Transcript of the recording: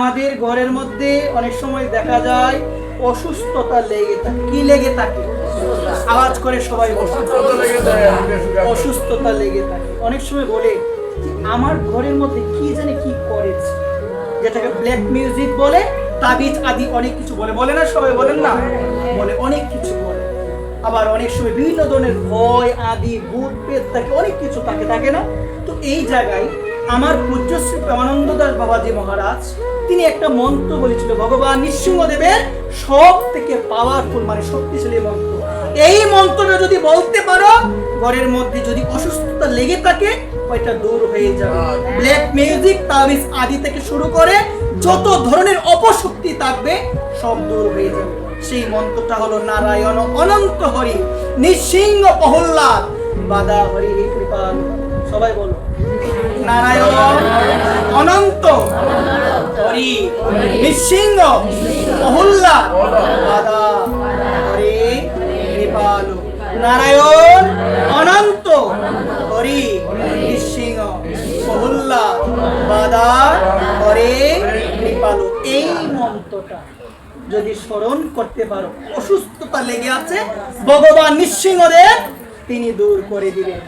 আমাদের ঘরের মধ্যে অনেক সময় দেখা যায় অসুস্থতা লেগে থাকে। কি লেগে থাকে? আওয়াজ করে সবাই অসুস্থতা লেগে থাকে। অনেক সময় বলে আমার ঘরের মধ্যে কি জানে কি করেছে, যেটাকে ব্ল্যাক মিউজিক বলে, তাবিজ আদি অনেক কিছু বলে। বলে না সবাই? বলেন না? বলে, অনেক কিছু বলে। আবার অনেক সময় বিভিন্ন ধরনের ভয় আদি, ভূত পেট থাকে, অনেক কিছু থাকে না? তো এই জায়গায় আমার পূজ্য শ্রী প্রেমানন্দ দাস বাবাজি মহারাজ তিনি একটা মন্ত্র বলেছিল, ভগবান নৃসিংহদেবের সব থেকে পাওয়ারফুল মানে শক্তিশালী মন্ত্র। এই মন্ত্রটা যদি বলতে পারো, ঘরের মধ্যে যদি অসুস্থতা লেগে থাকে ওইটা দূর হয়ে যাবে। ব্ল্যাক মিউজিক, তাবিজ আদি থেকে শুরু করে যত ধরনের অপশক্তি থাকবে সব দূর হয়ে যাবে। সেই মন্ত্রটা হলো নারায়ণ অনন্ত হরি নৃসিংহ প্রহ্লাদ বাদা হরি কৃপাল। সবাই বলো, নারায়ণ অনন্ত হরি নৃসিংহ প্রহ্লাদ বাদা হরি কৃপাল। নারায়ণ অনন্ত হরি নৃসিংহ প্রহ্লাদ বাদা হরি কৃপাল। এই মন্ত্রটা যদি স্মরণ করতে পারো, অসুস্থতা লেগে আছে, ভগবান নৃসিংহদেব তিনি দূর করে দিবেন।